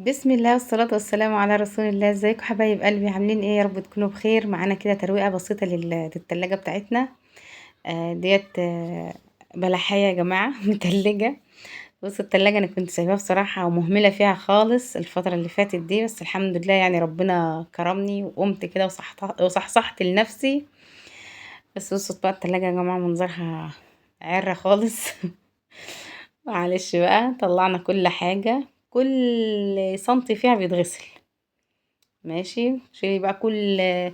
بسم الله والصلاة والسلام على رسول الله. ازيكم حبايب قلبي؟ عاملين ايه؟ يا رب تكونوا بخير. معانا كده ترويقة بسيطة للتلاجة بتاعتنا. ديت بلحية يا جماعة متلجة. بصوا التلاجة انا كنت سايباها بصراحة ومهملة فيها خالص الفترة اللي فاتت دي، بس الحمد لله يعني ربنا كرمني وقمت كده وصحصحت لنفسي. بس بصوا بقى التلاجة يا جماعة منظرها عرة خالص. معلش بقى، طلعنا كل حاجة، كل سنتي فيها بيتغسل. ماشي، شيلي بقى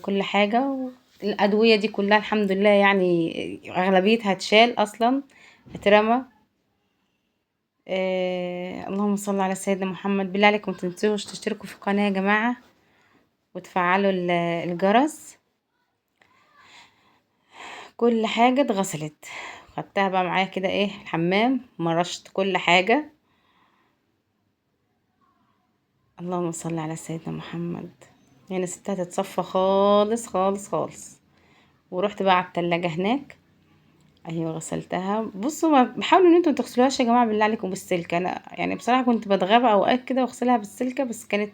كل حاجة. الأدوية دي كلها الحمد لله يعني أغلبيتها هتشال أصلا، هترمى. اللهم صل على سيدنا محمد. بالله عليكم متنسوش تشتركوا في القناة يا جماعة وتفعلوا الجرس. كل حاجة اتغسلت، خدتها بقى معايا كده ايه الحمام، مرشت كل حاجة. اللهم صل على سيدنا محمد. يعني سبتها تتصفى خالص خالص خالص، ورحت بقى على التلاجة هناك. ايوه غسلتها. بصوا بحاولوا ان انتوا متغسلوهاش يا جماعه بالله عليكم بالسلكه. انا يعني بصراحه كنت بتغابى اوقات كده واغسلها بالسلكه، بس كانت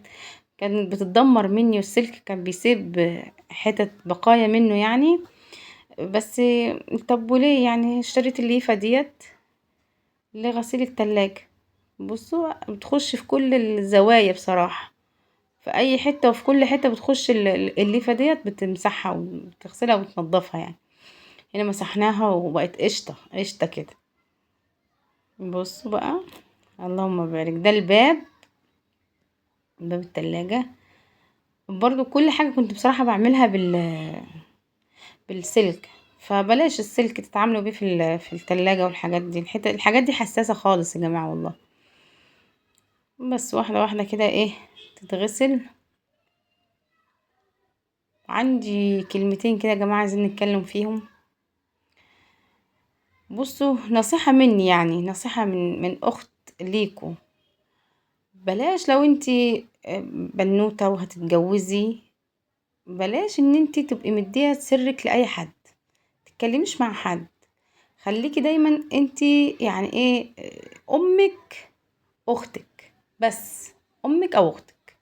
بتتدمر مني، والسلك كان بيسيب حتت بقايا منه يعني. بس طب وليه يعني اشتريت الليفه ديت لغسيل التلاجة. بصوا بتخش في كل الزوايا بصراحه، في اي حته وفي كل حته بتخش الليفه ديت، بتمسحها وبتغسلها وبتنضفها يعني. هنا مسحناها وبقت قشطه قشطه كده. بصوا بقى، اللهم بارك. ده باب التلاجة. برضو كل حاجة كنت بصراحة بعملها بالسلك، فبلاش السلك تتعاملوا بيه في التلاجة والحاجات دي. الحاجات دي حساسة خالص يا جماعة والله. بس واحدة واحدة كده ايه تتغسل. عندي كلمتين كده يا جماعة عايزين نتكلم فيهم. بصوا نصيحة مني، يعني نصيحة من اخت ليكو. بلاش لو انتي بنوتة وهتتجوزي، بلاش ان انتي تبقي مدية سرك لاي حد، تتكلميش مع حد. خليكي دايما انتي يعني ايه، امك اختك بس، امك او اختك.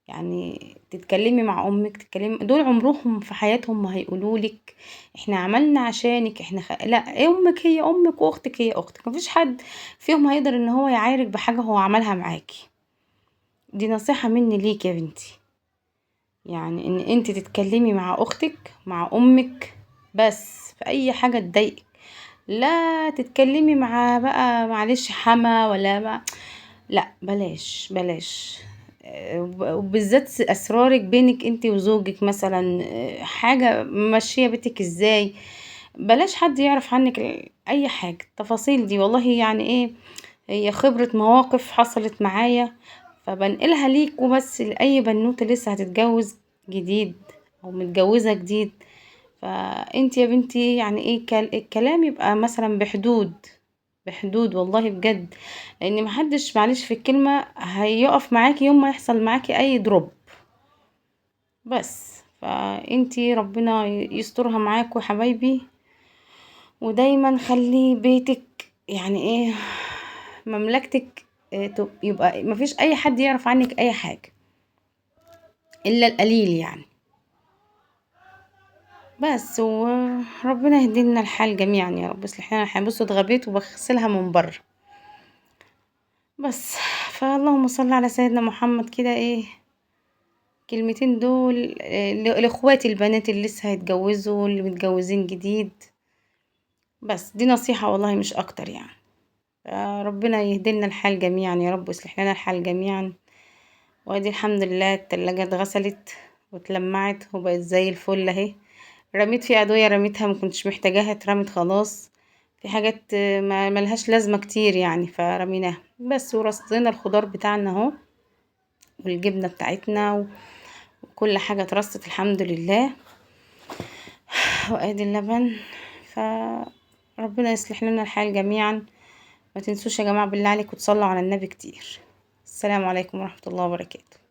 يعني تتكلمي مع امك، تتكلمي دول عمرهم في حياتهم ما هيقولولك احنا عملنا عشانك لا، امك هي امك واختك هي اختك. مفيش حد فيهم هيقدر ان هو يعايرك بحاجة هو عملها معاكي. دي نصيحة مني ليك يا بنتي، يعني ان انت تتكلمي مع اختك مع امك بس في اي حاجة تضايقك. لا تتكلمي مع بقى معلش حما ولا بقى، لا بلاش بلاش. وبالذات اسرارك بينك انت وزوجك مثلا، حاجة ماشية بيتك ازاي، بلاش حد يعرف عنك اي حاجة التفاصيل دي. والله يعني ايه، هي خبرة مواقف حصلت معايا، فبنقلها ليك وبس لأي بنوتة لسه هتتجوز جديد او متجوزة جديد. فانت يا بنتي يعني ايه، الكلام يبقى مثلا بحدود والله بجد. لان محدش معلش في الكلمة هيقف معاكي يوم ما يحصل معاكي اي دروب. بس فانتي ربنا يسترها معاكوا يا حبايبي. ودايما خلي بيتك يعني ايه مملكتك، يبقى مفيش اي حد يعرف عنك اي حاجة الا القليل يعني. بس وربنا يهدينا الحال جميعا يا رب، يصلح لنا الحال. بصوا اتغبيت وبغسلها من بره بس. فاللهم صل على سيدنا محمد كده ايه، كلمتين دول لاخواتي البنات اللي لسه هيتجوزوا واللي متجوزين جديد. بس دي نصيحة والله مش اكتر يعني. ربنا يهدينا الحال جميعا يا رب، يصلح لنا الحال جميعا. وادي الحمد لله التلاجة اتغسلت واتلمعت وبقت زي الفل اهي. رميت في ادوية، رميتها ما كنتش محتاجاها اترمت خلاص. في حاجات ما ملهاش لازمة كتير يعني فرميناها بس. ورصينا الخضار بتاعنا اهو والجبنة بتاعتنا وكل حاجة اترصت الحمد لله. وادي اللبن. فربنا يصلح لنا الحال جميعا. ما تنسوش يا جماعة بالله عليكم تصلوا على النبي كتير. السلام عليكم ورحمة الله وبركاته.